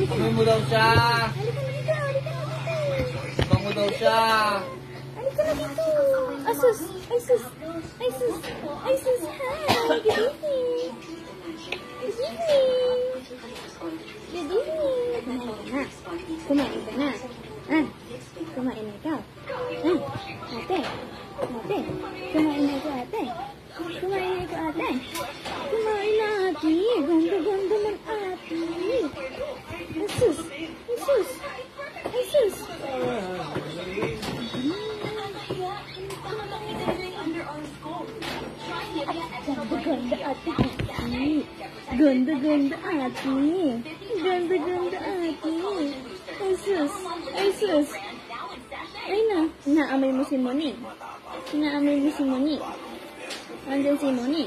Amoy mo daw siya. Bango daw siya. Halika na dito. Asus. Ay, sus. Ay, sus. Ay, sus. Hi. Good evening. Good evening. Good evening. Kumain ka na. Kumain na ikaw. Ate. Ate. Kumain na ikaw, ate. Kumain na ikaw, ate. Kumain na, ate. Ganda-ganda ng ate. Asus. Asus. Asus. Ganda-ganda ate. Ganda-ganda ate. Ganda-ganda ate. Ay sus. Ay sus. Ay na. Inaamay mo si Moni. Inaamay mo si Moni. Andyan si Moni.